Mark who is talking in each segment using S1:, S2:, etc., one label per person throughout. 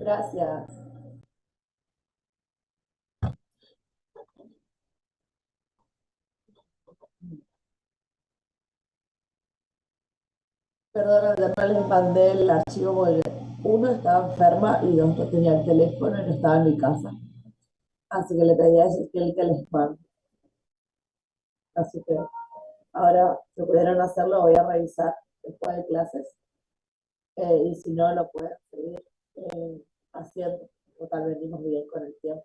S1: Gracias. Perdona, ya no les mandé el archivo porque uno estaba enferma y dos no tenía el teléfono y no estaba en mi casa. Así que le pedí a decir que el que les mande. Así que ahora, si pudieran hacerlo, voy a revisar después de clases. Y si no, lo pueden seguir haciendo. Total, venimos bien con el tiempo.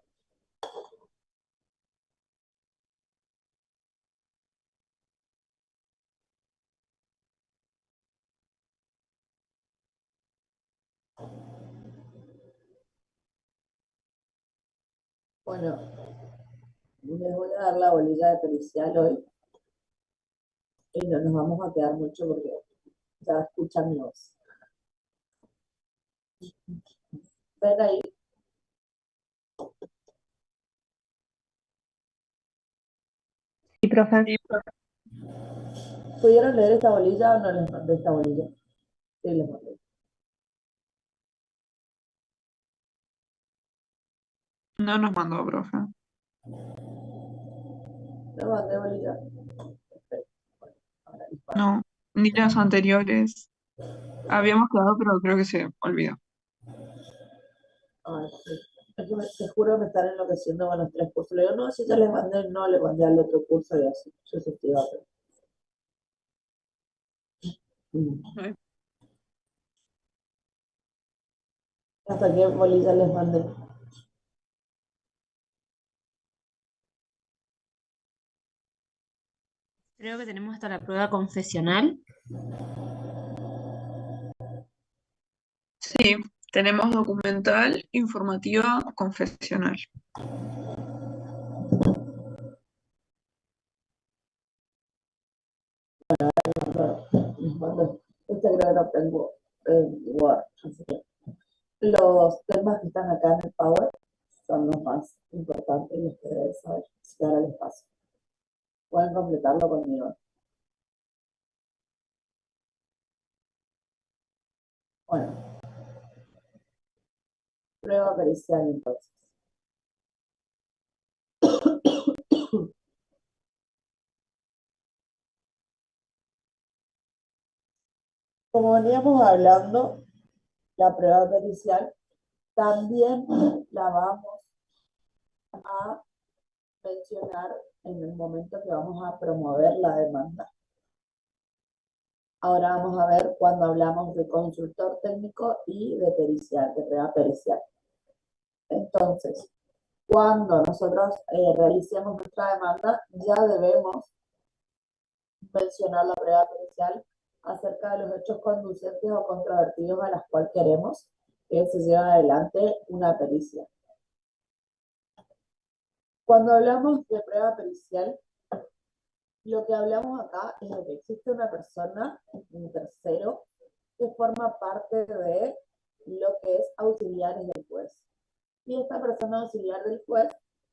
S1: Bueno, les voy a dar la bolilla de pericial hoy y no nos vamos a quedar mucho porque ya escuchan mi voz. Ven ahí.
S2: Sí, profe.
S1: ¿Pudieron leer esta bolilla o no les mandé esta bolilla? Sí, les mandé.
S3: No nos mandó, profe.
S1: Les mandé bolilla. Perfecto. Bueno, ahora disparo.
S3: No, ni las anteriores. Habíamos quedado, pero creo que se olvidó.
S1: Ay, sí. Es que te juro que me están enloqueciendo con los tres cursos. Le digo, no, si ya les mandé, no, le mandé al otro curso y así. Yo se estoy dando.
S3: Ay.
S1: ¿Hasta qué bolilla les mandé?
S2: Creo que tenemos hasta la prueba confesional.
S3: Sí, tenemos documental, informativa, confesional.
S1: Les mando. Este creo que lo tengo en Word. Así que los temas que están acá en el Power son los más importantes y los que deben saber. Así que ahora les paso. Pueden completarlo conmigo. Bueno, prueba pericial entonces. Como veníamos hablando, la prueba pericial también la vamos a mencionar en el momento que vamos a promover la demanda. Ahora vamos a ver cuando hablamos de consultor técnico y de pericial, de prueba pericial. Entonces, cuando nosotros realicemos nuestra demanda, ya debemos mencionar la prueba pericial acerca de los hechos conducentes o controvertidos a las cuales queremos que se lleve adelante una pericia. Cuando hablamos de prueba pericial, lo que hablamos acá es de que existe una persona, un tercero, que forma parte de lo que es auxiliares del juez. Y esta persona auxiliar del juez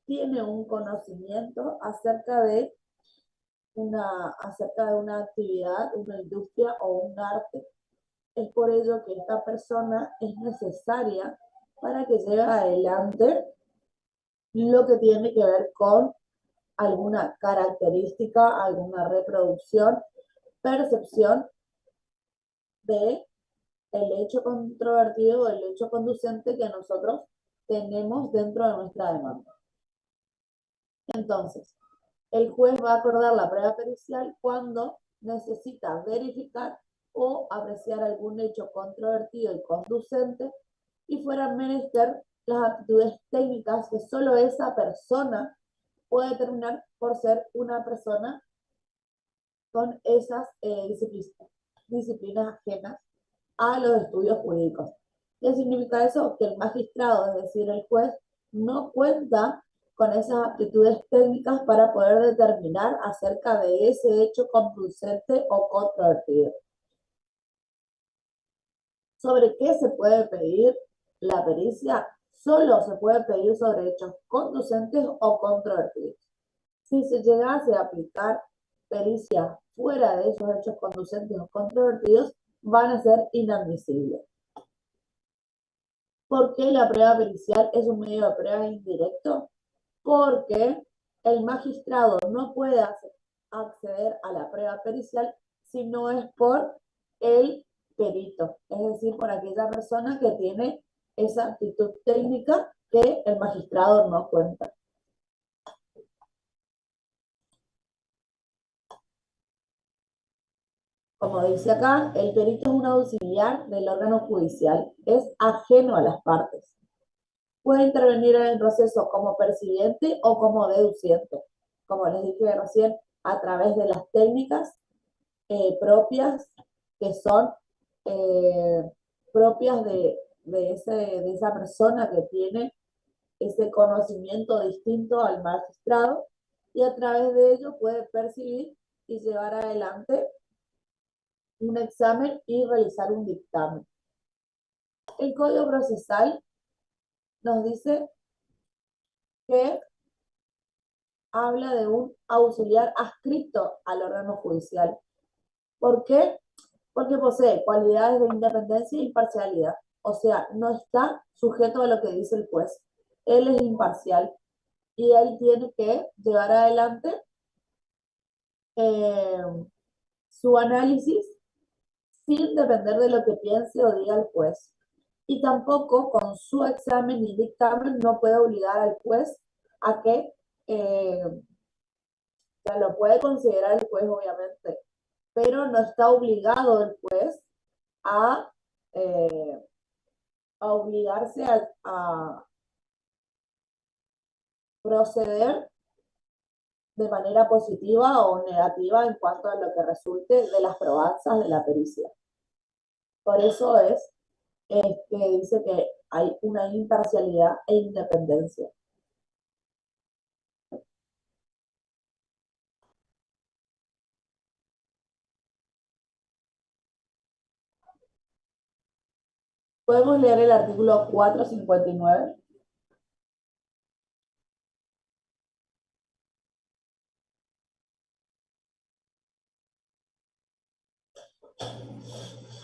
S1: tiene un conocimiento acerca de una actividad, una industria o un arte. Es por ello que esta persona es necesaria para que lleve adelante lo que tiene que ver con alguna característica, alguna reproducción, percepción de el hecho controvertido o el hecho conducente que nosotros tenemos dentro de nuestra demanda. Entonces, el juez va a acordar la prueba pericial cuando necesita verificar o apreciar algún hecho controvertido y conducente y fuera menester las aptitudes técnicas que solo esa persona puede determinar por ser una persona con esas disciplinas ajenas a los estudios jurídicos. ¿Qué significa eso? Que el magistrado, es decir, el juez, no cuenta con esas aptitudes técnicas para poder determinar acerca de ese hecho conducente o controvertido. ¿Sobre qué se puede pedir la pericia? Solo se puede pedir sobre hechos conducentes o controvertidos. Si se llegase a aplicar pericia fuera de esos hechos conducentes o controvertidos, van a ser inadmisibles. ¿Por qué la prueba pericial es un medio de prueba indirecto? Porque el magistrado no puede acceder a la prueba pericial si no es por el perito, es decir, por aquella persona que tiene esa aptitud técnica que el magistrado no cuenta. Como dice acá, el perito es un auxiliar del órgano judicial, es ajeno a las partes. Puede intervenir en el proceso como percibiente o como deduciente, como les dije recién, a través de las técnicas propias que son propias de esa persona que tiene ese conocimiento distinto al magistrado, y a través de ello puede percibir y llevar adelante un examen y realizar un dictamen. El Código Procesal nos dice que habla de un auxiliar adscrito al órgano judicial. ¿Por qué? Porque posee cualidades de independencia e imparcialidad. O sea, no está sujeto a lo que dice el juez. Él es imparcial y él tiene que llevar adelante eh, su análisis sin depender de lo que piense o diga el juez. Y tampoco con su examen y dictamen no puede obligar al juez a que, o sea, lo puede considerar el juez obviamente, pero no está obligado el juez a, eh, a obligarse a proceder de manera positiva o negativa en cuanto a lo que resulte de las probanzas de la pericia. Por eso es que dice que hay una imparcialidad e independencia. Podemos leer el artículo 459.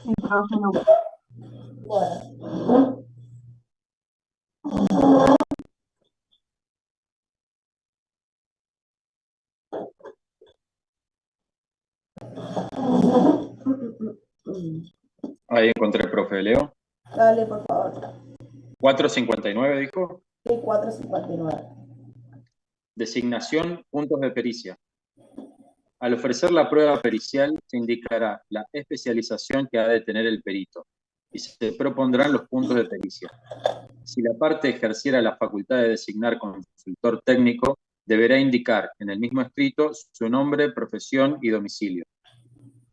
S3: Sí, profe, no.
S1: Bueno,
S4: Ahí encontré, profe Leo.
S1: dale por favor.
S4: 459 dijo.
S1: Sí, 459.
S4: Designación, puntos de pericia. Al ofrecer la prueba pericial se indicará la especialización que ha de tener el perito y se propondrán los puntos de pericia. Si la parte ejerciera la facultad de designar consultor técnico, deberá indicar en el mismo escrito su nombre, profesión y domicilio.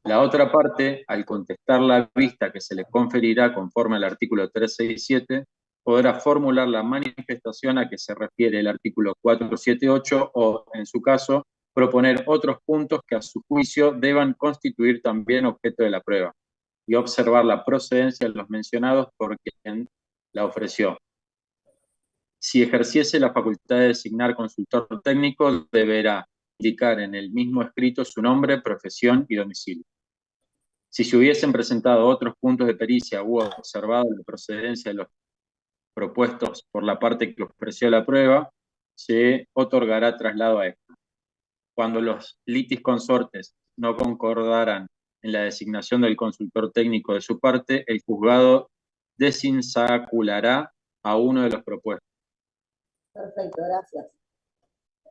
S4: La otra parte, al contestar la vista que se le conferirá conforme al artículo 367, podrá formular la manifestación a que se refiere el artículo 478 o, en su caso, proponer otros puntos que a su juicio deban constituir también objeto de la prueba y observar la procedencia de los mencionados por quien la ofreció. Si ejerciese la facultad de designar consultor técnico, deberá indicar en el mismo escrito su nombre, profesión y domicilio. Si se hubiesen presentado otros puntos de pericia u observado la procedencia de los propuestos por la parte que ofreció la prueba, se otorgará traslado a esta. Cuando los litis consortes no concordaran en la designación del consultor técnico de su parte, el juzgado desinsaculará a uno de los propuestos.
S1: Perfecto, gracias.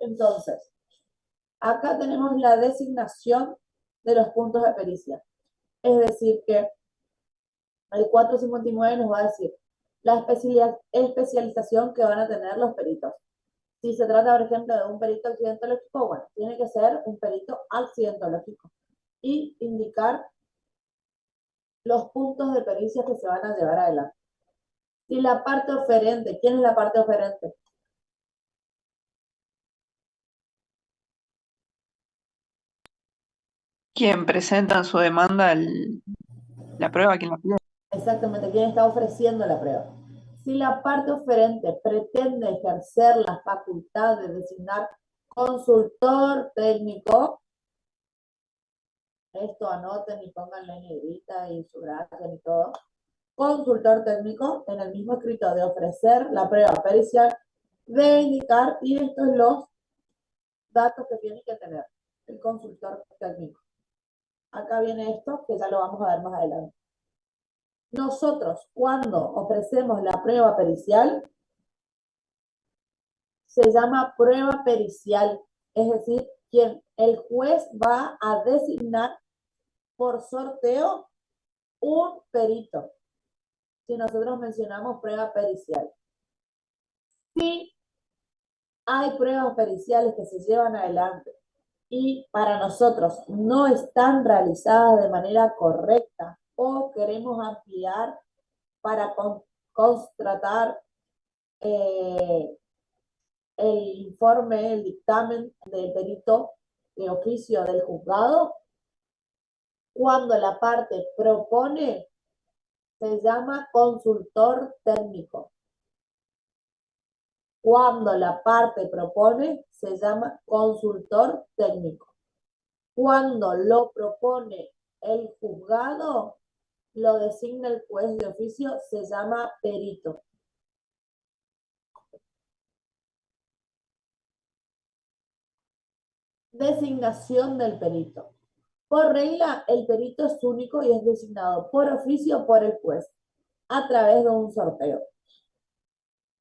S1: Entonces, acá tenemos la designación de los puntos de pericia. Es decir, que el 459 nos va a decir la especialización que van a tener los peritos. Si se trata, por ejemplo, de un perito accidentológico, bueno, tiene que ser un perito accidentológico y indicar los puntos de pericia que se van a llevar adelante. Si la parte oferente, ¿quién es la parte oferente?
S3: Quien presenta en su demanda la prueba, quien la pide.
S1: Exactamente, ¿quién está ofreciendo la prueba? Si la parte oferente pretende ejercer la facultad de designar consultor técnico, esto anoten y pónganle en negrita y subrayen y todo, consultor técnico, en el mismo escrito de ofrecer la prueba pericial, debe indicar, y estos son los datos que tiene que tener el consultor técnico. Acá viene esto, que ya lo vamos a ver más adelante. Nosotros, cuando ofrecemos la prueba pericial, se llama prueba pericial, es decir, el juez va a designar por sorteo un perito. Si nosotros mencionamos prueba pericial. Si hay pruebas periciales que se llevan adelante y para nosotros no están realizadas de manera correcta o queremos ampliar para constatar el informe, el dictamen del perito de oficio del juzgado, cuando la parte propone, se llama consultor técnico. Cuando la parte propone, se llama consultor técnico. Cuando lo propone el juzgado, lo designa el juez de oficio, se llama perito. Designación del perito. Por regla, el perito es único y es designado por oficio por el juez a través de un sorteo.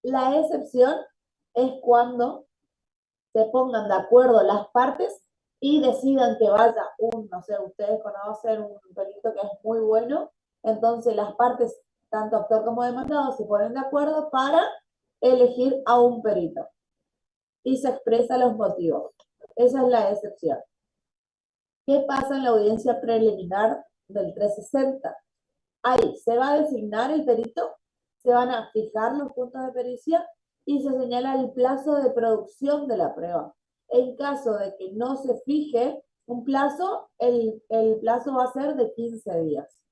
S1: La excepción es cuando se pongan de acuerdo las partes y decidan que vaya no sé, ustedes conocen un perito que es muy bueno, entonces las partes, tanto actor como demandado, se ponen de acuerdo para elegir a un perito y se expresan los motivos. Esa es la excepción. ¿Qué pasa en la audiencia preliminar del 360? Ahí se va a designar el perito, se van a fijar los puntos de pericia y se señala el plazo de producción de la prueba. En caso de que no se fije un plazo, el plazo va a ser de 15 días.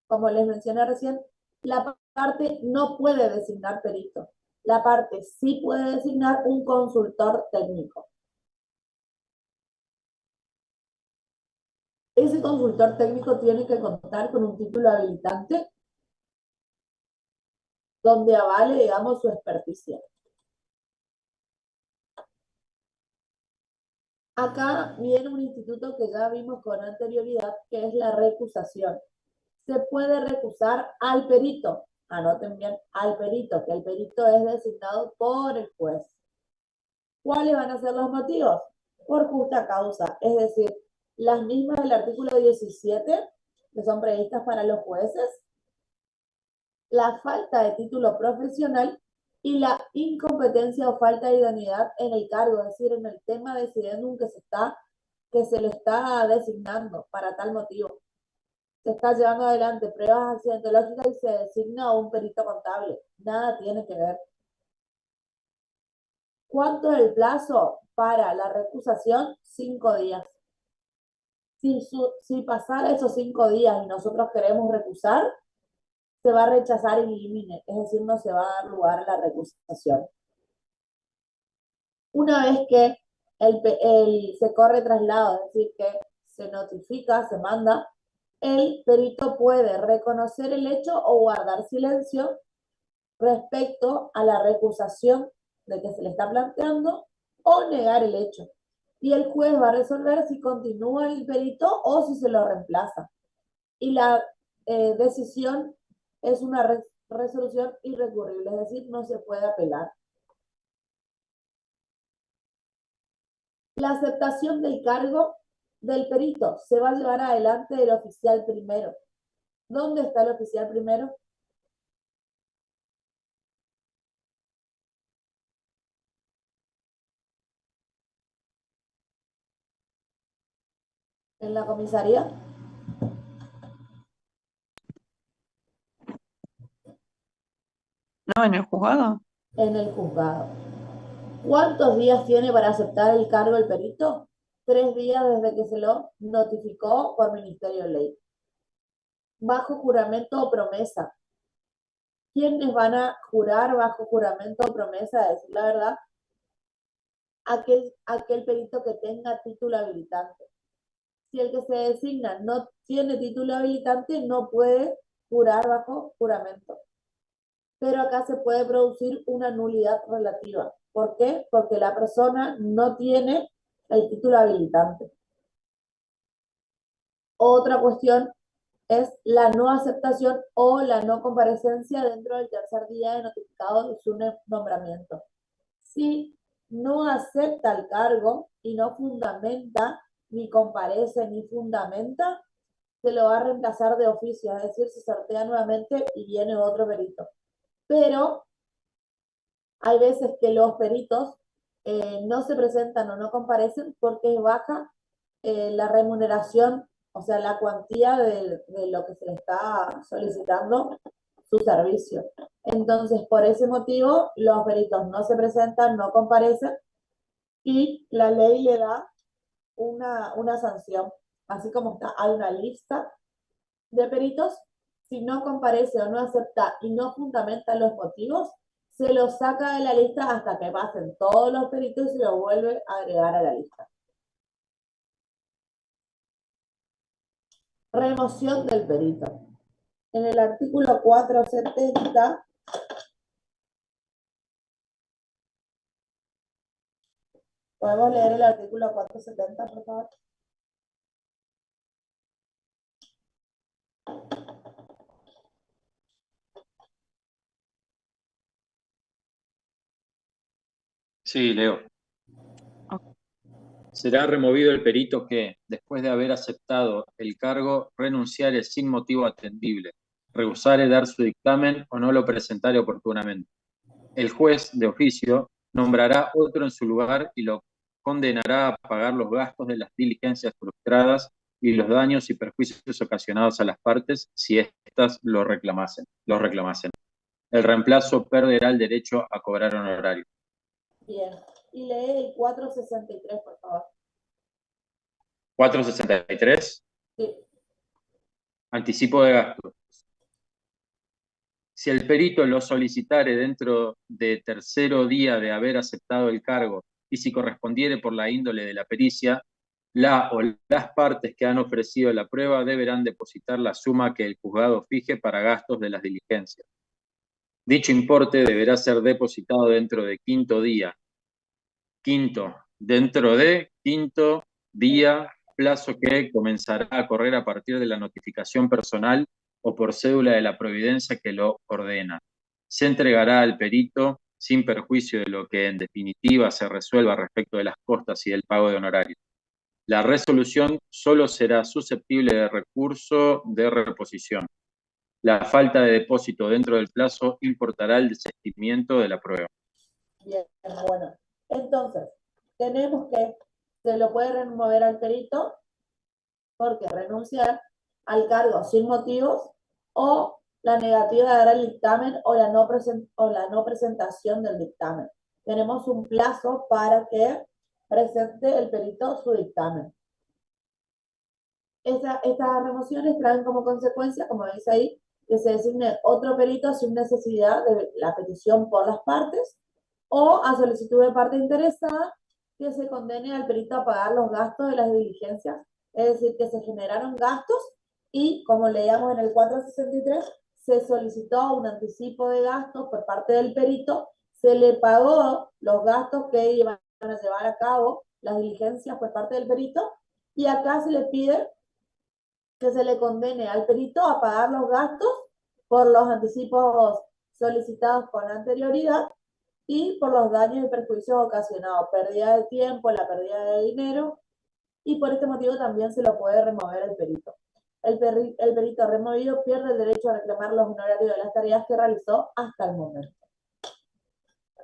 S1: Como les mencioné recién, la parte no puede designar perito. La parte sí puede designar un consultor técnico. Ese consultor técnico tiene que contar con un título habilitante donde avale, digamos, su experticia. Acá viene un instituto que ya vimos con anterioridad, que es la recusación. Se puede recusar al perito. Anoten bien, al perito, que el perito es designado por el juez. ¿Cuáles van a ser los motivos? Por justa causa, es decir, las mismas del artículo 17, que son previstas para los jueces, la falta de título profesional y la incompetencia o falta de idoneidad en el cargo, es decir, en el tema de decidendum que se le está designando para tal motivo. Se está llevando adelante pruebas accidentológicas y se designa a un perito contable. Nada tiene que ver. ¿Cuánto es el plazo para la recusación? 5 días. Si pasara esos 5 días y nosotros queremos recusar, se va a rechazar in limine, es decir, no se va a dar lugar a la recusación. Una vez que se corre traslado, es decir, que se notifica, se manda, el perito puede reconocer el hecho o guardar silencio respecto a la recusación de que se le está planteando o negar el hecho. Y el juez va a resolver si continúa el perito o si se lo reemplaza. Y la decisión es una resolución irrecurrible, es decir, no se puede apelar. La aceptación del cargo del perito se va a llevar adelante del oficial primero. ¿Dónde está el oficial primero? ¿En la comisaría?
S3: No, en el juzgado.
S1: En el juzgado. ¿Cuántos días tiene para aceptar el cargo el perito? 3 días desde que se lo notificó por Ministerio de Ley. Bajo juramento o promesa. ¿Quiénes van a jurar bajo juramento o promesa de decir la verdad? Aquel perito que tenga título habilitante. Si el que se designa no tiene título habilitante, no puede jurar bajo juramento. Pero acá se puede producir una nulidad relativa. ¿Por qué? Porque la persona no tiene el título habilitante. Otra cuestión es la no aceptación o la no comparecencia dentro del tercer día de notificado de su nombramiento. Si no acepta el cargo y no fundamenta, ni comparece, ni fundamenta, se lo va a reemplazar de oficio, es decir, se sortea nuevamente y viene otro perito. Pero hay veces que los peritos no se presentan o no comparecen porque es baja la remuneración, o sea, la cuantía de lo que se le está solicitando su servicio. Entonces, por ese motivo, los peritos no se presentan, no comparecen y la ley le da una sanción. Así como está, hay una lista de peritos, si no comparece o no acepta y no fundamenta los motivos, se los saca de la lista hasta que pasen todos los peritos y lo vuelve a agregar a la lista. Remoción del perito. En el artículo 470, ¿podemos leer el artículo 470, por favor?
S4: Sí, Leo.
S3: Ok.
S4: Será removido el perito que, después de haber aceptado el cargo, renunciare sin motivo atendible, rehusare dar su dictamen o no lo presentare oportunamente. El juez de oficio nombrará otro en su lugar y lo condenará a pagar los gastos de las diligencias frustradas y los daños y perjuicios ocasionados a las partes si éstas los reclamasen. El reemplazo perderá el derecho a cobrar honorario.
S1: Bien. Y lee el 463, por favor.
S4: 463.
S1: Sí.
S4: Anticipo de gastos. Si el perito lo solicitare dentro de tercero día de haber aceptado el cargo y si correspondiere por la índole de la pericia, la o las partes que han ofrecido la prueba deberán depositar la suma que el juzgado fije para gastos de las diligencias. Dicho importe deberá ser depositado dentro de quinto día, plazo que comenzará a correr a partir de la notificación personal o por cédula de la providencia que lo ordena. Se entregará al perito sin perjuicio de lo que en definitiva se resuelva respecto de las costas y del pago de honorarios. La resolución solo será susceptible de recurso de reposición. La falta de depósito dentro del plazo importará el desistimiento de la prueba.
S1: Bien, bueno. Entonces, tenemos que se lo puede remover al perito porque renunciar al cargo sin motivos o la negativa de dar el dictamen o la no presentación del dictamen. Tenemos un plazo para que presente el perito su dictamen. Estas remociones traen como consecuencia, como dice ahí, que se designe otro perito sin necesidad de la petición por las partes o a solicitud de parte interesada que se condene al perito a pagar los gastos de las diligencias. Es decir, que se generaron gastos y, como leíamos en el 463, se solicitó un anticipo de gastos por parte del perito, se le pagó los gastos que iban a llevar a cabo las diligencias por parte del perito y acá se le pide que se le condene al perito a pagar los gastos por los anticipos solicitados con anterioridad y por los daños y perjuicios ocasionados, pérdida de tiempo, la pérdida de dinero, y por este motivo también se lo puede remover el perito. El perito removido pierde el derecho a reclamar los honorarios de las tareas que realizó hasta el momento.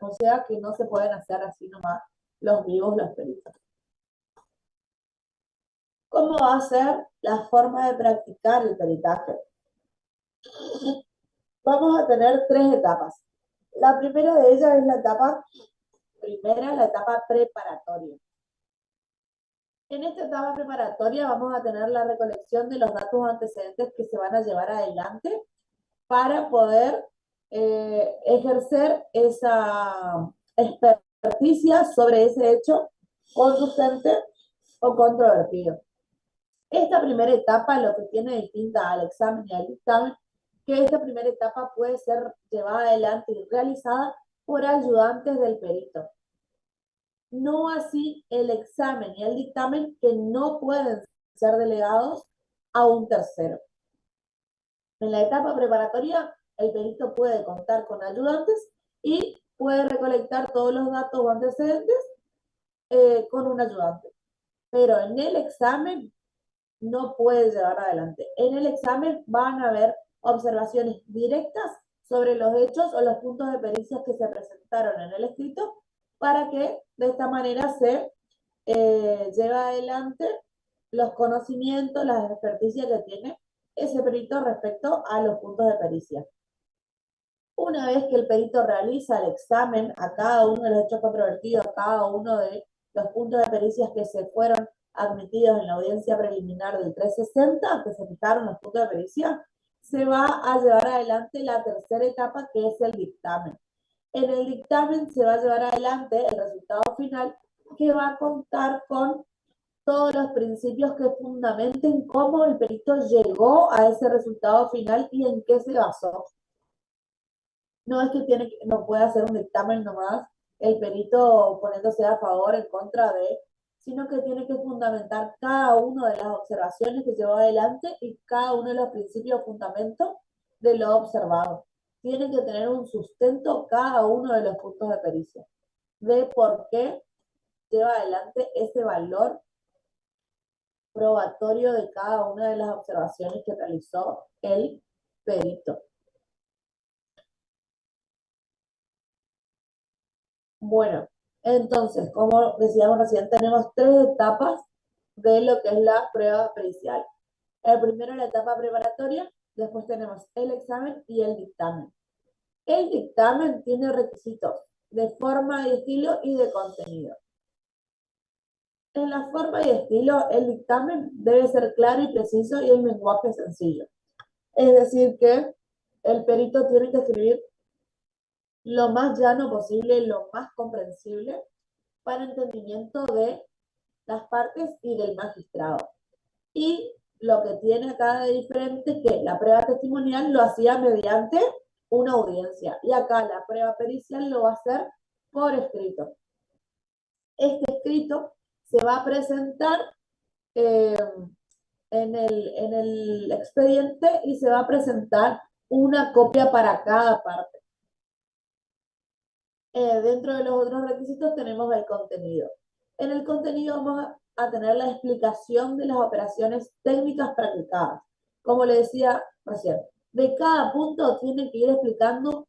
S1: O sea que no se pueden hacer así nomás los vivos los peritos. ¿Cómo va a ser la forma de practicar el peritaje? Vamos a tener tres etapas. La primera de ellas es la etapa preparatoria. En esta etapa preparatoria vamos a tener la recolección de los datos antecedentes que se van a llevar adelante para poder ejercer esa experticia sobre ese hecho conducente o controvertido. Esta primera etapa lo que tiene distinta al examen y al dictamen que esta primera etapa puede ser llevada adelante y realizada por ayudantes del perito. No así el examen y el dictamen, que no pueden ser delegados a un tercero. En la etapa preparatoria, el perito puede contar con ayudantes y puede recolectar todos los datos o antecedentes con un ayudante. Pero en el examen no puede llevar adelante. En el examen van a haber observaciones directas sobre los hechos o los puntos de pericia que se presentaron en el escrito, para que de esta manera se lleve adelante los conocimientos, las experticias que tiene ese perito respecto a los puntos de pericia. Una vez que el perito realiza el examen a cada uno de los hechos controvertidos, a cada uno de los puntos de pericias que se fueron admitidos en la audiencia preliminar del 360, que se fijaron los puntos de pericia, se va a llevar adelante la tercera etapa, que es el dictamen. En el dictamen se va a llevar adelante el resultado final, que va a contar con todos los principios que fundamenten cómo el perito llegó a ese resultado final y en qué se basó. No es que no puede hacer un dictamen nomás el perito poniéndose a favor, en contra de, sino que tiene que fundamentar cada una de las observaciones que llevó adelante y cada uno de los principios fundamentos de lo observado. Tiene que tener un sustento cada uno de los puntos de pericia, de por qué lleva adelante ese valor probatorio de cada una de las observaciones que realizó el perito. Bueno, entonces, como decíamos recién, tenemos tres etapas de lo que es la prueba pericial. El primero es la etapa preparatoria, después tenemos el examen y el dictamen. El dictamen tiene requisitos de forma y estilo y de contenido. En la forma y estilo, el dictamen debe ser claro y preciso y el lenguaje sencillo. Es decir, que el perito tiene que escribir lo más llano posible, lo más comprensible, para entendimiento de las partes y del magistrado. Y lo que tiene acá de diferente es que la prueba testimonial lo hacía mediante una audiencia, y acá la prueba pericial lo va a hacer por escrito. Este escrito se va a presentar en el expediente y se va a presentar una copia para cada parte. Dentro de los otros requisitos tenemos el contenido. En el contenido vamos a tener la explicación de las operaciones técnicas practicadas. Como le decía recién, de cada punto tiene que ir explicando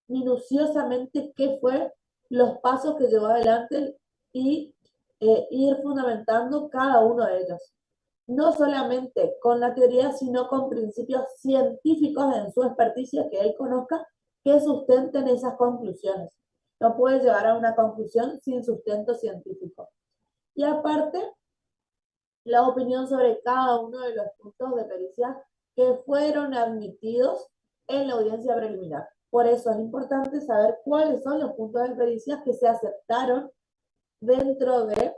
S1: minuciosamente qué fue los pasos que llevó adelante y ir fundamentando cada uno de ellos. No solamente con la teoría, sino con principios científicos en su experticia que él conozca, que sustenten esas conclusiones. No puede llevar a una conclusión sin sustento científico. Y aparte, la opinión sobre cada uno de los puntos de pericia que fueron admitidos en la audiencia preliminar. Por eso es importante saber cuáles son los puntos de pericia que se aceptaron dentro de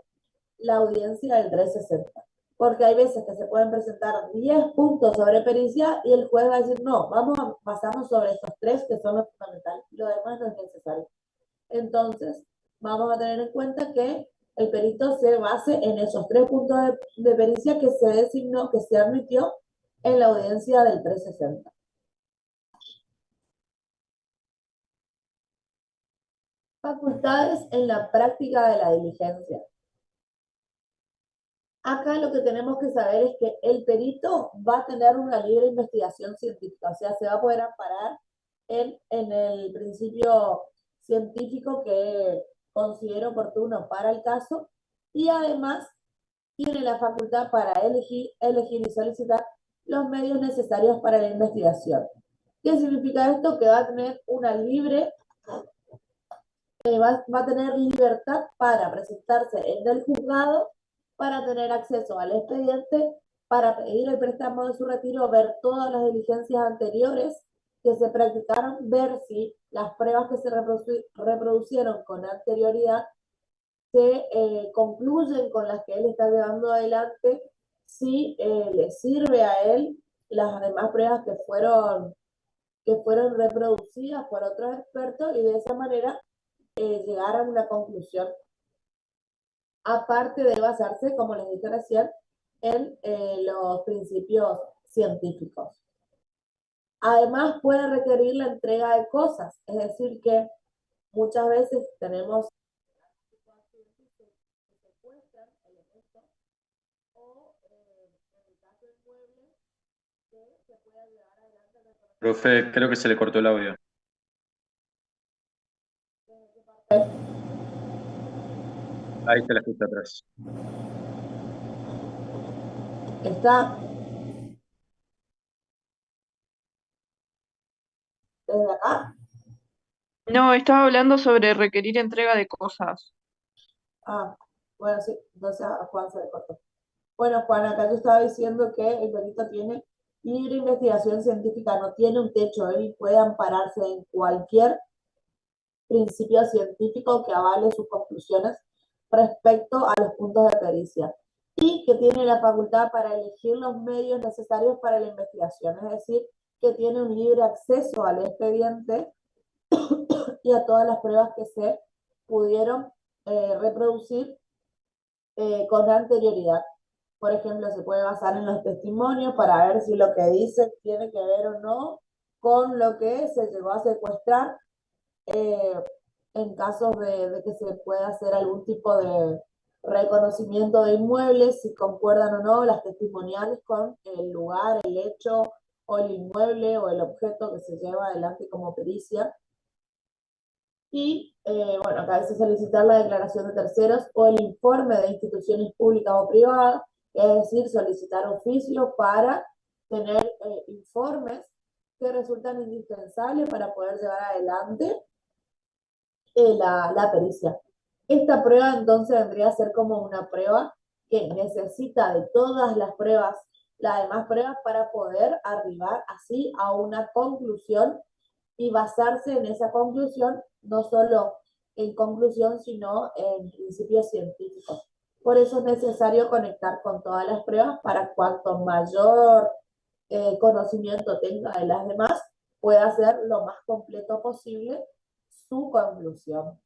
S1: la audiencia del 360. Porque hay veces que se pueden presentar 10 puntos sobre pericia y el juez va a decir, no, vamos a basarnos sobre estos 3 que son los fundamentales, lo demás no es necesario. Entonces, vamos a tener en cuenta que el perito se base en esos 3 puntos de pericia que se designó, que se admitió en la audiencia del 360. Facultades en la práctica de la diligencia. Acá lo que tenemos que saber es que el perito va a tener una libre investigación científica, o sea, se va a poder amparar en el principio científico que considero oportuno para el caso, y además tiene la facultad para elegir y solicitar los medios necesarios para la investigación. ¿Qué significa esto? Que va a tener una libre, va a tener libertad para presentarse en el juzgado, para tener acceso al expediente, para pedir el préstamo de su retiro, ver todas las diligencias anteriores que se practicaron, ver si las pruebas que se reproducieron con anterioridad se concluyen con las que él está llevando adelante, si le sirve a él las demás pruebas que fueron reproducidas por otros expertos y de esa manera llegar a una conclusión. Aparte de basarse, como les dije recién, en los principios científicos. Además, puede requerir la entrega de cosas, es decir, que muchas veces tenemos que secuestran elementos o, en el caso de inmuebles, que se pueda llevar adelante el reconocimiento.
S4: Profe, creo que se le cortó el audio. Ahí se la escucha atrás.
S1: Está desde acá.
S3: No, estaba hablando sobre requerir entrega de cosas.
S1: Ah, bueno, sí, entonces a Juan se le cortó. Bueno, Juan, acá yo estaba diciendo que el perito tiene libre investigación científica, no tiene un techo, él puede ampararse en cualquier principio científico que avale sus conclusiones respecto a los puntos de pericia y que tiene la facultad para elegir los medios necesarios para la investigación, es decir, que tiene un libre acceso al expediente y a todas las pruebas que se pudieron reproducir con anterioridad. Por ejemplo, se puede basar en los testimonios para ver si lo que dice tiene que ver o no con lo que se llegó a secuestrar, en casos de que se pueda hacer algún tipo de reconocimiento de inmuebles, si concuerdan o no las testimoniales con el lugar, el hecho o el inmueble o el objeto que se lleva adelante como pericia. Y bueno, acá dice solicitar la declaración de terceros o el informe de instituciones públicas o privadas, es decir, solicitar oficios para tener informes que resultan indispensables para poder llevar adelante la pericia. Esta prueba entonces vendría a ser como una prueba que necesita de todas las pruebas, las demás pruebas, para poder arribar así a una conclusión y basarse en esa conclusión, no solo en conclusión, sino en principios científicos. Por eso es necesario conectar con todas las pruebas para cuanto mayor conocimiento tenga de las demás, pueda hacer lo más completo posible su conclusión.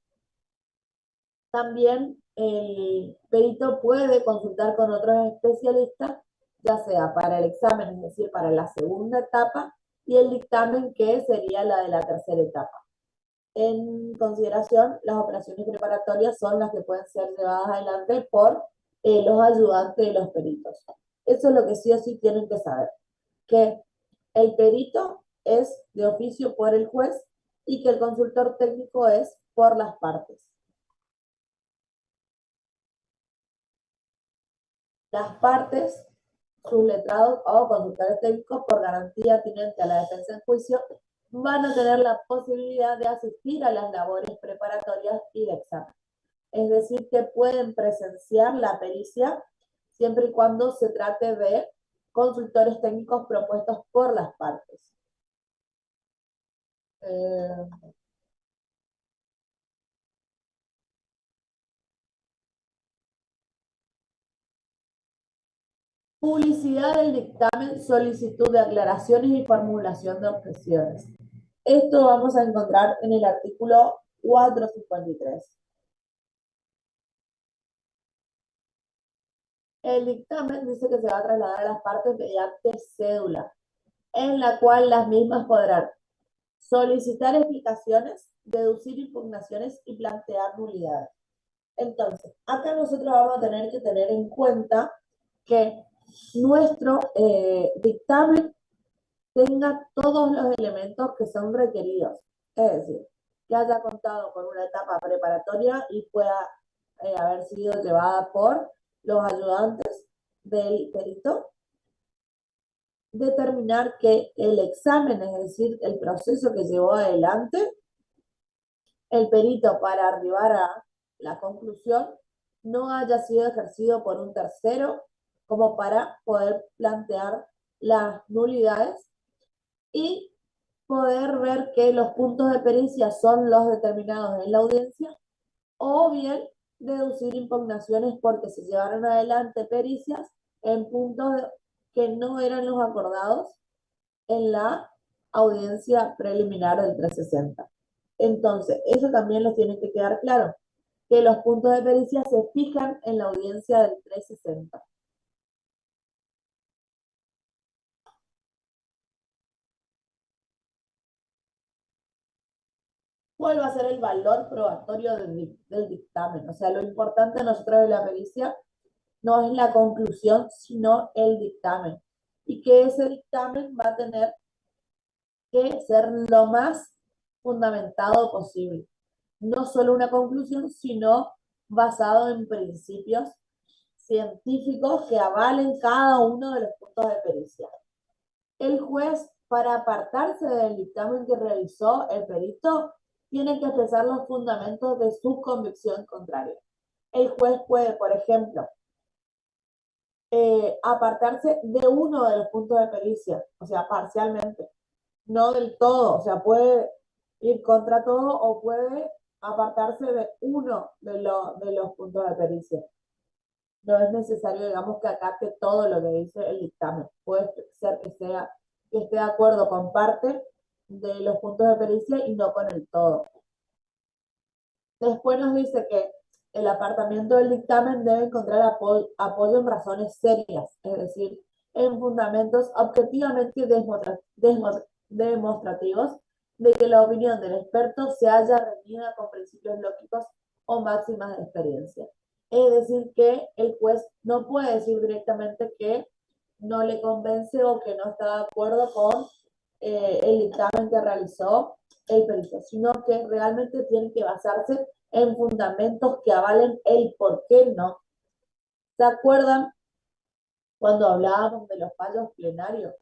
S1: También el perito puede consultar con otros especialistas, ya sea para el examen, es decir, para la segunda etapa, y el dictamen, que sería la de la tercera etapa. En consideración, las operaciones preparatorias son las que pueden ser llevadas adelante por los ayudantes de los peritos. Eso es lo que sí o sí tienen que saber, que el perito es de oficio por el juez y que el consultor técnico es por las partes. Las partes, sus letrados o consultores técnicos, por garantía atinente a la defensa en juicio, van a tener la posibilidad de asistir a las labores preparatorias y de examen. Es decir, que pueden presenciar la pericia siempre y cuando se trate de consultores técnicos propuestos por las partes. Publicidad del dictamen, solicitud de aclaraciones y formulación de objeciones. Esto vamos a encontrar en el artículo 453. El dictamen dice que se va a trasladar a las partes mediante cédula, en la cual las mismas podrán solicitar explicaciones, deducir impugnaciones y plantear nulidades. Entonces, acá nosotros vamos a tener que tener en cuenta que nuestro dictamen tenga todos los elementos que son requeridos. Es decir, que haya contado con una etapa preparatoria y pueda haber sido llevada por los ayudantes del perito. Determinar que el examen, es decir, el proceso que llevó adelante el perito para arribar a la conclusión, no haya sido ejercido por un tercero, como para poder plantear las nulidades y poder ver que los puntos de pericia son los determinados en la audiencia, o bien deducir impugnaciones porque se llevaron adelante pericias en puntos que no eran los acordados en la audiencia preliminar del 360. Entonces, eso también les tiene que quedar claro, que los puntos de pericia se fijan en la audiencia del 360. ¿Cuál va a ser el valor probatorio del dictamen? O sea, lo importante a nosotros de la pericia no es la conclusión, sino el dictamen. Y que ese dictamen va a tener que ser lo más fundamentado posible. No solo una conclusión, sino basado en principios científicos que avalen cada uno de los puntos de pericia. El juez, para apartarse del dictamen que realizó el perito, tiene que expresar los fundamentos de su convicción contraria. El juez puede, por ejemplo, apartarse de uno de los puntos de pericia, o sea, parcialmente, no del todo, o sea, puede ir contra todo o puede apartarse de uno de los puntos de pericia. No es necesario, digamos, que acate todo lo que dice el dictamen. Puede ser que esté de acuerdo con parte de los puntos de pericia y no con el todo. Después nos dice que el apartamiento del dictamen debe encontrar apoyo en razones serias, es decir, en fundamentos objetivamente demostrativos de que la opinión del experto se haya reñida con principios lógicos o máximas de experiencia. Es decir, que el juez no puede decir directamente que no le convence o que no está de acuerdo con el dictamen que realizó el perito, sino que realmente tiene que basarse en fundamentos que avalen el por qué no. ¿Se acuerdan cuando hablábamos de los fallos plenarios?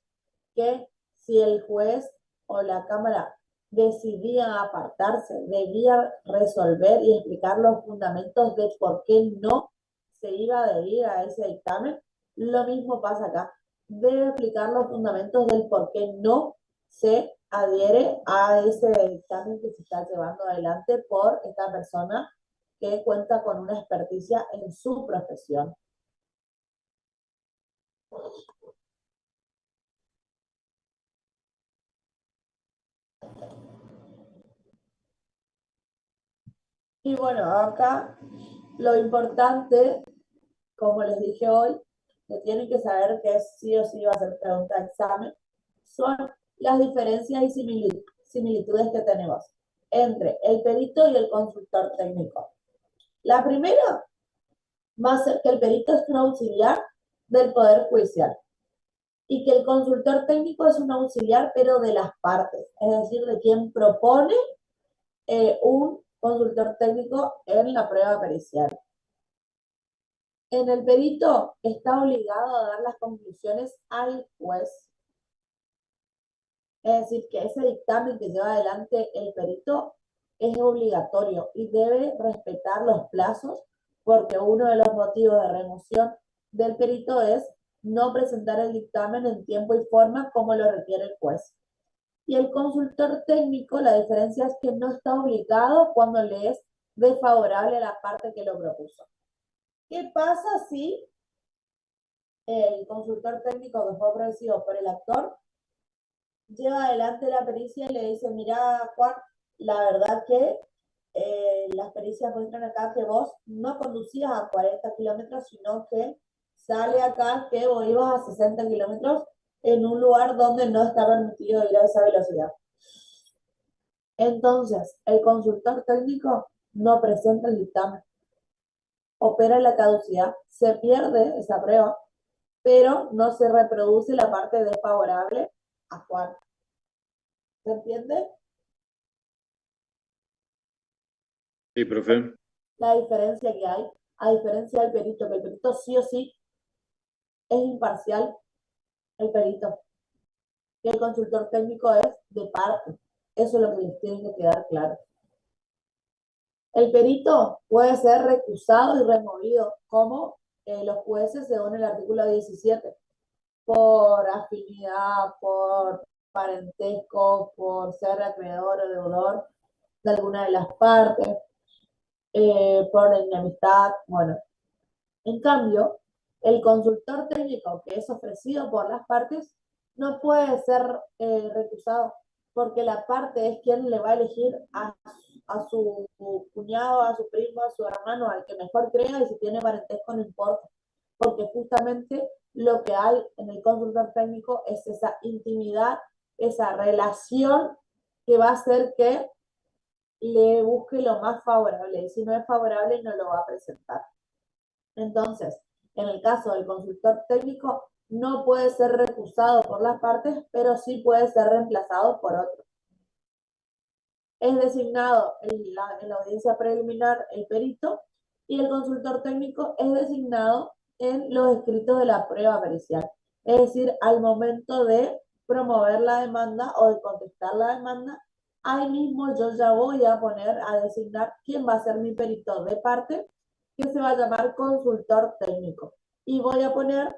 S1: Que si el juez o la Cámara decidían apartarse, debía resolver y explicar los fundamentos de por qué no se iba a adherir a ese dictamen. Lo mismo pasa acá. Debe explicar los fundamentos del por qué no se adhiere a ese dictamen que se está llevando adelante por esta persona que cuenta con una experticia en su profesión. Y bueno, acá lo importante, como les dije hoy, que tienen que saber que sí o sí va a ser pregunta de examen, son las diferencias y similitudes que tenemos entre el perito y el consultor técnico. La primera va a ser que el perito es un auxiliar del Poder Judicial y que el consultor técnico es un auxiliar, pero de las partes, es decir, de quien propone un consultor técnico en la prueba pericial. En el perito está obligado a dar las conclusiones al juez. Es decir, que ese dictamen que lleva adelante el perito es obligatorio y debe respetar los plazos, porque uno de los motivos de remoción del perito es no presentar el dictamen en tiempo y forma como lo requiere el juez. Y el consultor técnico, la diferencia es que no está obligado cuando le es desfavorable a la parte que lo propuso. ¿Qué pasa si el consultor técnico que fue ofrecido por el actor lleva adelante la pericia y le dice: mira, Juan, la verdad que las pericias muestran acá que vos no conducías a 40 kilómetros, sino que sale acá que vos ibas a 60 kilómetros en un lugar donde no está permitido ir a esa velocidad? Entonces, el consultor técnico no presenta el dictamen, opera la caducidad, se pierde esa prueba, pero no se reproduce la parte desfavorable a Juan. ¿Se entiende?
S4: Sí, profe.
S1: La diferencia que hay, a diferencia del perito, que el perito sí o sí es imparcial, el perito, que el consultor técnico es de parte. Eso es lo que les tiene que quedar claro. El perito puede ser recusado y removido, como los jueces según el artículo 17, por afinidad, por parentesco, por ser acreedor o deudor de alguna de las partes, por enemistad. Bueno, en cambio, El consultor técnico que es ofrecido por las partes no puede ser recusado, porque la parte es quien le va a elegir a su cuñado, a su primo, a su hermano, al que mejor crea, y si tiene parentesco no importa, porque justamente lo que hay en el consultor técnico es esa intimidad, esa relación que va a hacer que le busque lo más favorable, y si no es favorable no lo va a presentar. Entonces, en el caso del consultor técnico, no puede ser recusado por las partes, pero sí puede ser reemplazado por otro. Es designado en la audiencia preliminar el perito, y el consultor técnico es designado en los escritos de la prueba pericial. Es decir, al momento de promover la demanda o de contestar la demanda, ahí mismo yo ya voy a poner a designar quién va a ser mi perito de parte, que se va a llamar consultor técnico. Y voy a poner,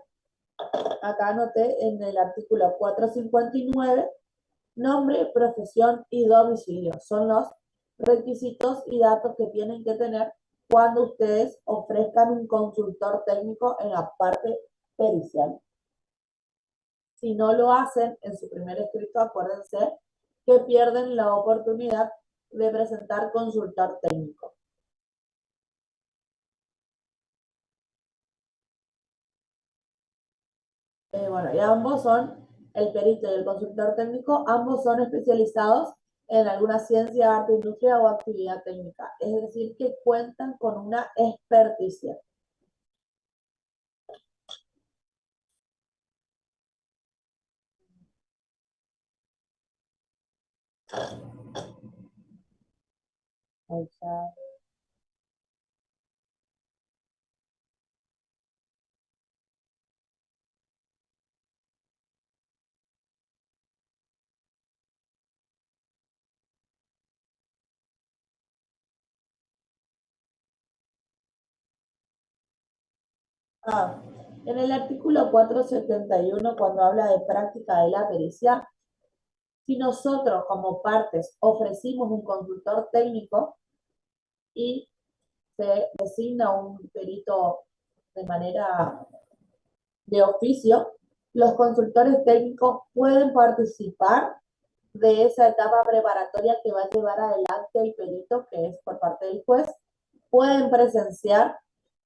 S1: acá anoté en el artículo 459, nombre, profesión y domicilio. Son los requisitos y datos que tienen que tener cuando ustedes ofrezcan un consultor técnico en la parte pericial. Si no lo hacen en su primer escrito, acuérdense que pierden la oportunidad de presentar consultor técnico. Bueno, y ambos son, el perito y el consultor técnico, ambos son especializados en alguna ciencia, arte, industria o actividad técnica. Es decir, que cuentan con una experticia. En el artículo 471, cuando habla de práctica de la pericia, si nosotros como partes ofrecimos un consultor técnico y se designa un perito de manera de oficio, los consultores técnicos pueden participar de esa etapa preparatoria que va a llevar adelante el perito, que es por parte del juez. Pueden presenciar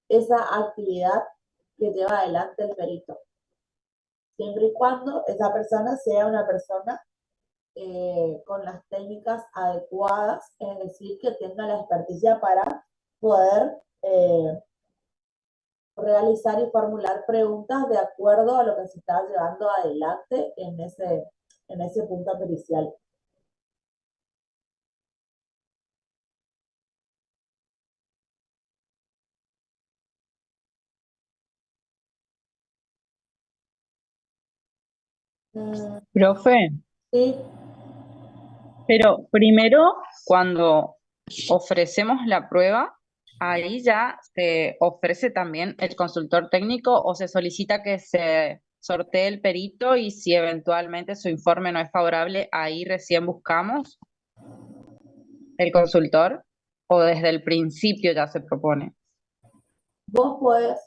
S1: esa actividad que lleva adelante el perito, siempre y cuando esa persona sea una persona con las técnicas adecuadas, es decir, que tenga la experticia para poder realizar y formular preguntas de acuerdo a lo que se está llevando adelante en ese punto pericial.
S5: Profe,
S1: Sí,
S5: pero primero cuando ofrecemos la prueba, ahí ya se ofrece también el consultor técnico o se solicita que se sortee el perito y si eventualmente su informe no es favorable, ahí recién buscamos el consultor o desde el principio ya se propone.
S1: vos podés.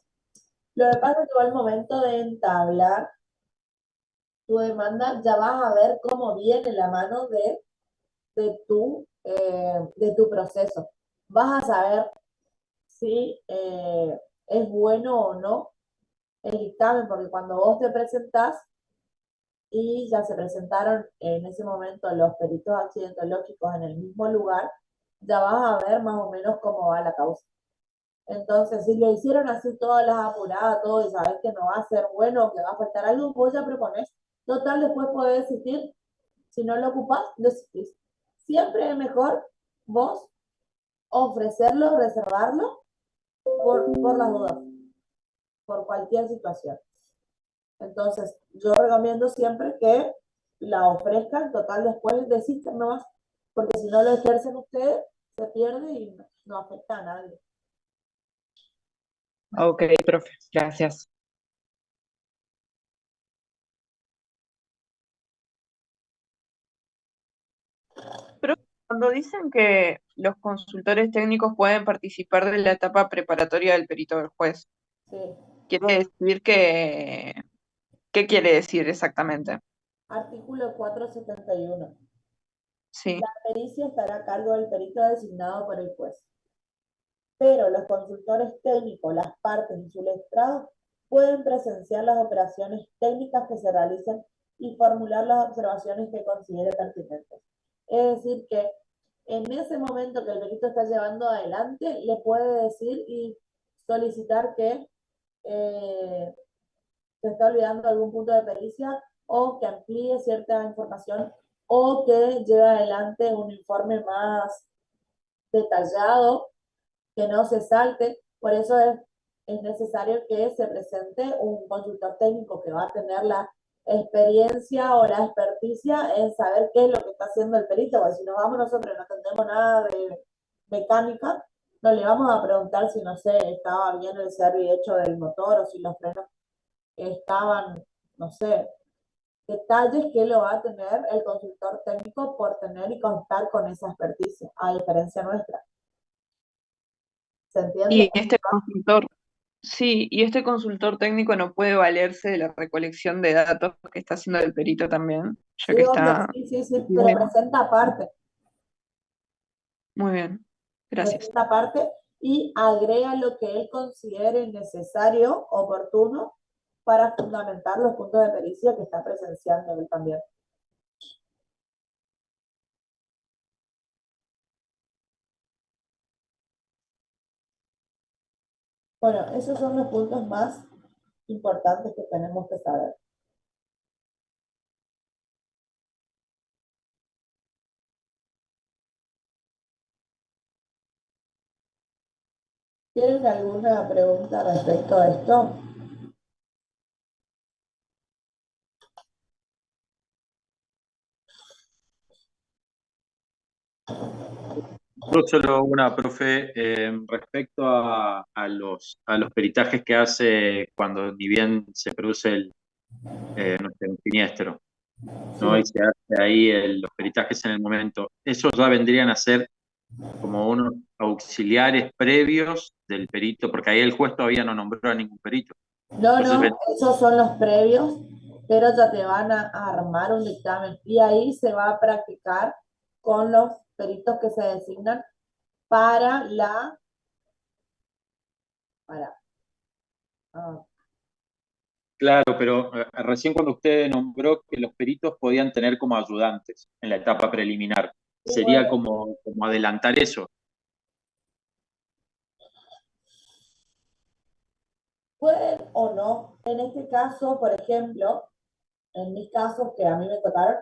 S1: Lo que pasa es que al momento de entablar tu demanda, ya vas a ver cómo viene la mano de tu proceso. Vas a saber si es bueno o no el dictamen, porque cuando vos te presentás y ya se presentaron en ese momento los peritos accidentológicos en el mismo lugar, ya vas a ver más o menos cómo va la causa. Entonces, si lo hicieron así todas las apuradas, todo, y sabes que no va a ser bueno, que va a faltar algo, vos ya propones. Total, después podés desistir. Si no lo ocupás, desistís. Siempre es mejor vos ofrecerlo, reservarlo por las dudas, por cualquier situación. Entonces, yo recomiendo siempre que la ofrezcan, total, después desistan nomás, porque si no lo ejercen ustedes, se pierde y no afecta a nadie.
S5: Ok, profe, gracias.
S3: Pero cuando dicen que los consultores técnicos pueden participar de la etapa preparatoria del perito del juez,
S1: Sí.
S3: quiere decir que... ¿Qué quiere decir exactamente?
S1: Artículo 471.
S3: Sí.
S1: La pericia estará a cargo del perito designado por el juez, pero los consultores técnicos, las partes y su letrado pueden presenciar las operaciones técnicas que se realicen y formular las observaciones que considere pertinentes. Es decir, que en ese momento que el perito está llevando adelante, le puede decir y solicitar que se está olvidando algún punto de pericia o que amplíe cierta información o que lleve adelante un informe más detallado, que no se salte. Por eso es necesario que se presente un consultor técnico que va a tener la experiencia o la experticia en saber qué es lo que está haciendo el perito, porque si nos vamos nosotros y no entendemos nada de mecánica, no le vamos a preguntar si, no sé, estaba bien el servihecho del motor o si los frenos estaban, no sé, detalles que lo va a tener el consultor técnico por tener y contar con esa experticia, a diferencia nuestra. ¿Se entiende?
S3: Y este consultor, sí, y este consultor técnico no puede valerse de la recolección de datos que está haciendo el perito también, ya
S1: Sí,
S3: que
S1: obvio,
S3: está
S1: sí, pero
S3: bien.
S1: presenta aparte,
S3: Muy bien, gracias.
S1: presenta aparte y agrega lo que él considere necesario, oportuno, para fundamentar los puntos de pericia que está presenciando él también. Bueno, esos son los puntos más importantes que tenemos que saber. ¿Tienen alguna pregunta respecto a esto?
S4: Yo solo una, profe, respecto a los peritajes que hace cuando ni bien se produce no sé, un siniestro, ¿no? Y
S1: Sí.
S4: se hace ahí los peritajes en el momento. Esos ya vendrían a ser como unos auxiliares previos del perito, porque ahí el juez todavía no nombró a ningún perito.
S1: No,
S4: Entonces,
S1: esos son los previos, pero ya te van a armar un dictamen y ahí se va a practicar con los peritos que se designan para para, ah,
S4: claro, pero recién cuando usted nombró que los peritos podían tener como ayudantes en la etapa preliminar,
S1: y bueno,
S4: sería como adelantar eso.
S1: pueden o no. En este caso, por ejemplo, en mis casos que a mí me tocaron,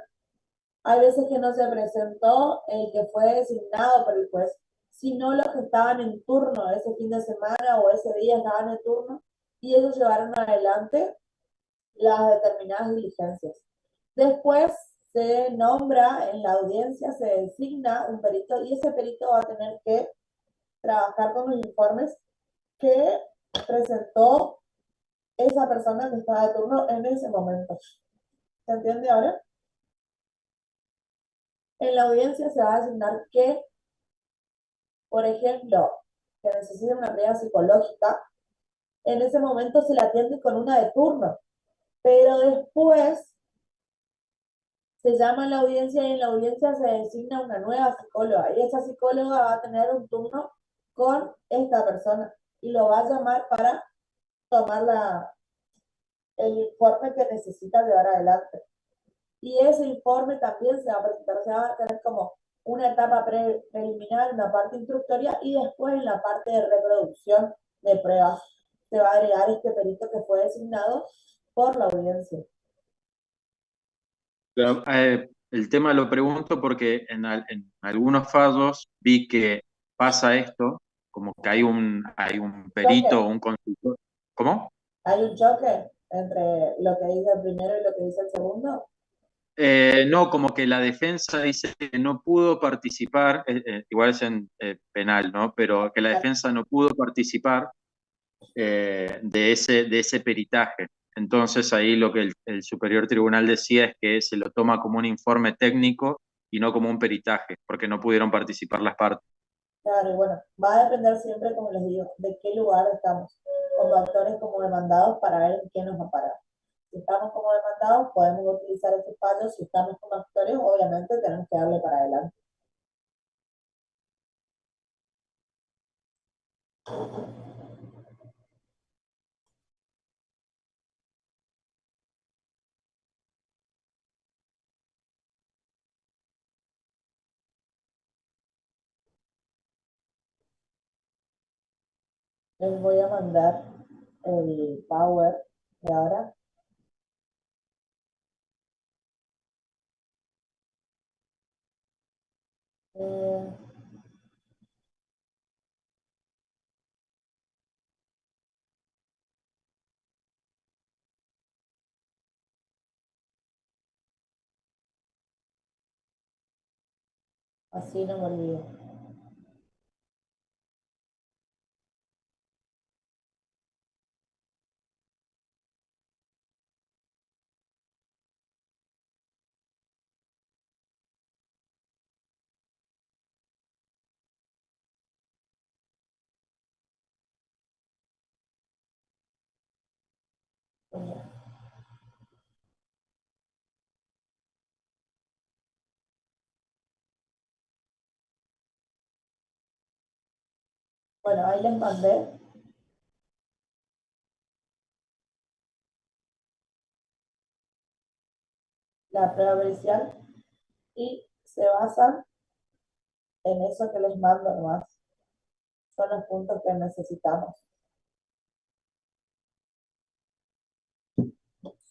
S1: hay veces que no se presentó el que fue designado por el juez, sino los que estaban en turno ese fin de semana o ese día estaban en turno y ellos llevaron adelante las determinadas diligencias. Después se nombra en la audiencia, se designa un perito y ese perito va a tener que trabajar con los informes que presentó esa persona que estaba de turno en ese momento. ¿Se entiende ahora? En la audiencia se va a asignar que, por ejemplo, que necesita una prueba psicológica, en ese momento se le atiende con una de turno, pero después se llama a la audiencia y en la audiencia se designa una nueva psicóloga y esa psicóloga va a tener un turno con esta persona y lo va a llamar para tomar el informe que necesita llevar adelante. Y ese informe también se va a presentar, se va a tener como una etapa preliminar, una parte instructoria y después en la parte de reproducción de pruebas se va a agregar este perito que fue designado por la audiencia.
S4: Pero, el tema lo pregunto porque en algunos fallos vi que pasa esto, como que hay un perito o un consultor. ¿Cómo?
S1: ¿Hay un choque entre lo que dice el primero y lo que dice el segundo?
S4: No, como que la defensa dice que no pudo participar, igual es en penal, ¿no? Pero que la defensa no pudo participar de ese peritaje. Entonces ahí lo que el superior tribunal decía es que se lo toma como un informe técnico y no como un peritaje, porque no pudieron participar las partes.
S1: Claro, y bueno, va a depender siempre, como les digo, de qué lugar estamos. como actores, como demandados, para ver en qué nos va a parar. Si estamos como demandados, podemos utilizar ese fallo. Si estamos como actores, obviamente tenemos que darle para adelante. Les voy a mandar el Power de ahora. Eh, Así no me olvido. Bueno, ahí les mandé. La prueba pericial y se basan en eso que les mando nomás. Son los puntos que necesitamos.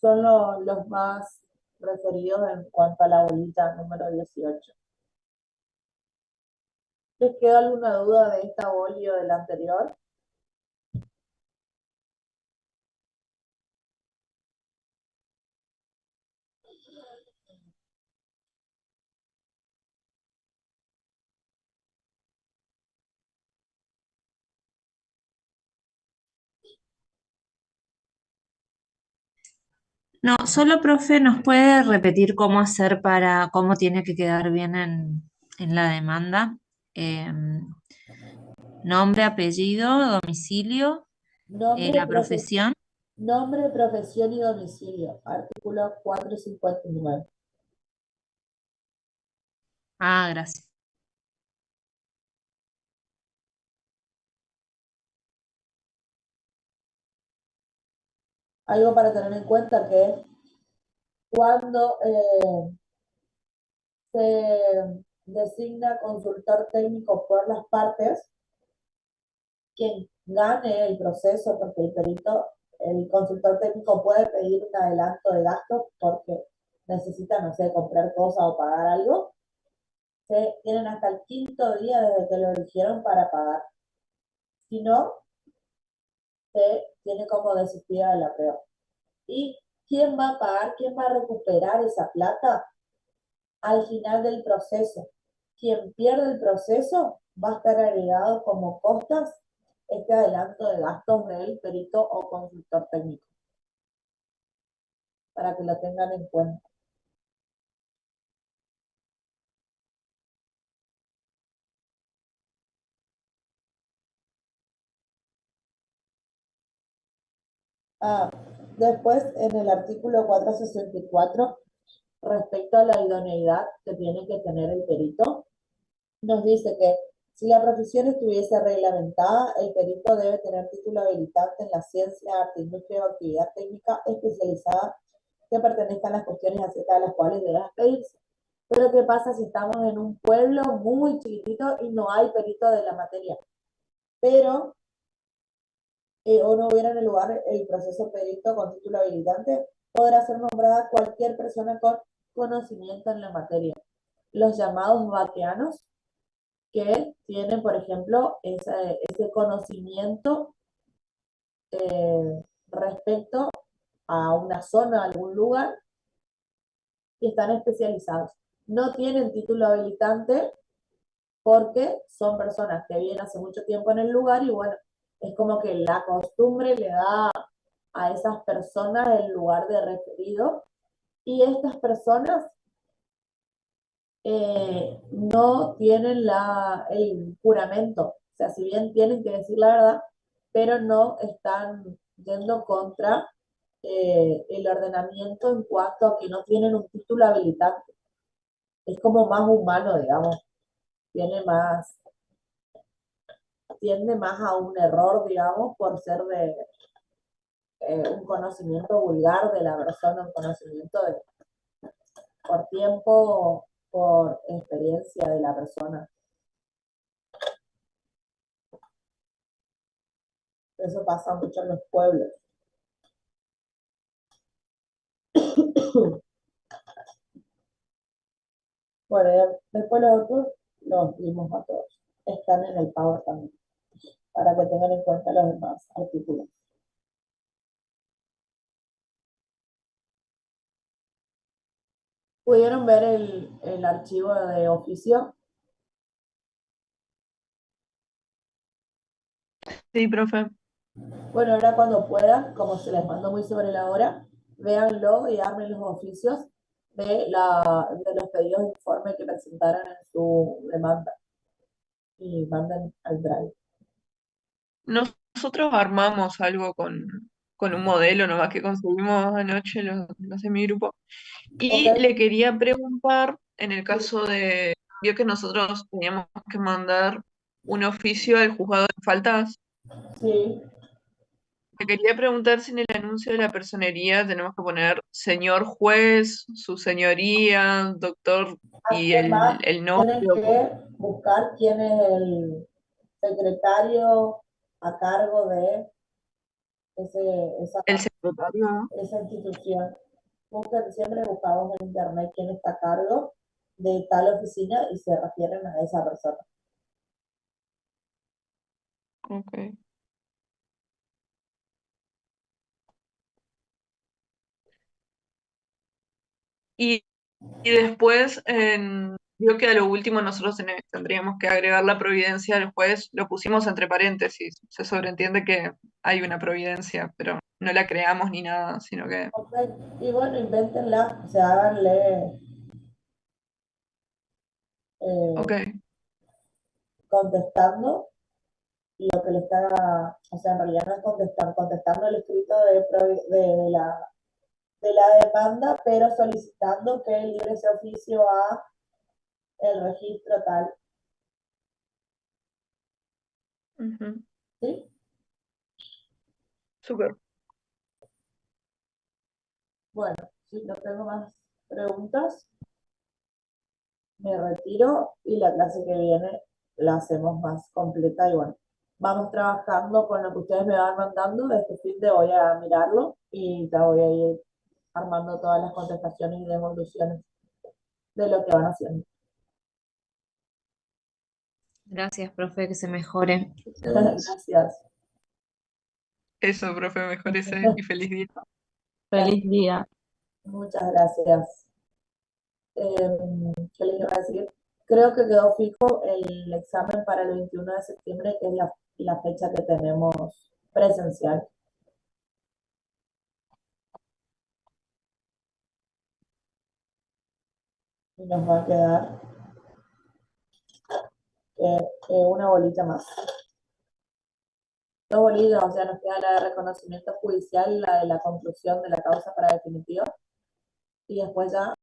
S1: Son los más referidos en cuanto a la bolita número 18. ¿Les queda alguna duda de esta boli o de la anterior?
S2: No, solo, profe, ¿nos puede repetir cómo hacer cómo tiene que quedar bien en la demanda? Nombre, apellido, domicilio,
S1: Nombre,
S2: la profesión.
S1: nombre, profesión y domicilio. Artículo 459.
S2: Ah, gracias.
S1: Algo para tener en cuenta que cuando se designa consultor técnico por las partes, quien gane el proceso, porque el consultor técnico puede pedir un adelanto de gastos porque necesita, no sé, comprar cosas o pagar algo, tienen hasta el 5.º día desde que lo eligieron para pagar. Si no, se tiene como desistida de la prueba. ¿Y quién va a pagar? ¿Quién va a recuperar esa plata? Al final del proceso. Quien pierde el proceso va a estar agregado como costas este adelanto de gastos del perito o consultor técnico, para que lo tengan en cuenta. Después, en el artículo 464, respecto a la idoneidad que tiene que tener el perito, nos dice que si la profesión estuviese reglamentada, el perito debe tener título habilitante en la ciencia, arte, industria o actividad técnica especializada que pertenezcan a las cuestiones acerca de las cuales debe expedirse. Pero ¿qué pasa si estamos en un pueblo muy chiquitito y no hay perito de la materia? Pero o no hubiera en el lugar el proceso perito con título habilitante, podrá ser nombrada cualquier persona con conocimiento en la materia. Los llamados vaqueanos, que tienen, por ejemplo, ese conocimiento respecto a una zona, a algún lugar, y están especializados. No tienen título habilitante porque son personas que viven hace mucho tiempo en el lugar y bueno, es como que la costumbre le da a esas personas el lugar de referido y estas personas no tienen el juramento. O sea, si bien tienen que decir la verdad, pero no están yendo contra el ordenamiento en cuanto a que no tienen un título habilitante. Es como más humano, digamos, tiene más, tiende más a un error, digamos, por ser de un conocimiento vulgar de la persona, un conocimiento por tiempo, por experiencia de la persona. Eso pasa mucho en los pueblos. Bueno, después los otros los vimos a todos. Están en el Power también, para que tengan en cuenta los demás artículos. ¿Pudieron ver el archivo de oficio?
S3: Sí, profe.
S1: Bueno, ahora cuando puedan, como se les mandó muy sobre la hora, véanlo y armen los oficios de los pedidos de informe que presentaron en su demanda y manden al Drive.
S3: Nosotros armamos algo con un modelo nomás que conseguimos anoche los de mi grupo.
S1: Ok,
S3: Y le quería preguntar, en el caso de, vio que nosotros teníamos que mandar un oficio al juzgado de faltas.
S1: sí.
S3: Le quería preguntar si en el anuncio de la personería tenemos que poner señor juez, su señoría, doctor y
S1: Además,
S3: el
S1: tienen
S3: nombre.
S1: que buscar quién es el secretario a cargo de esa,
S3: El secretario, ¿no?
S1: esa institución. Busquen, siempre buscamos en internet quién está a cargo de tal oficina y se refieren a esa persona.
S3: Ok. Y, y después, vio que a lo último nosotros tendríamos que agregar la providencia del juez, lo pusimos entre paréntesis, se sobreentiende que hay una providencia, pero no la creamos ni nada, sino que,
S1: Ok, y bueno, invéntenla, o sea, háganle
S3: ok,
S1: contestando lo que le está, o sea, en realidad no es contestando el escrito de la demanda, pero solicitando que libre ese oficio a el registro tal,
S3: ujú,
S1: ¿sí?
S3: súper.
S1: Bueno, si no tengo más preguntas, me retiro y la clase que viene la hacemos más completa y bueno, vamos trabajando con lo que ustedes me van mandando. Este fin de voy a mirarlo y ya voy a ir armando todas las contestaciones y devoluciones de lo que van haciendo.
S2: Gracias, profe, que se mejore.
S1: Gracias.
S3: Eso, profe, mejorese y feliz día.
S5: Feliz día.
S1: Muchas gracias. ¿Qué les iba a decir? Creo que quedó fijo el examen para el 21 de septiembre, que es la fecha que tenemos presencial. Y nos va a quedar una bolita más. Dos bolitas, o sea, nos queda la de reconocimiento judicial, la de la conclusión de la causa para definitiva, y después ya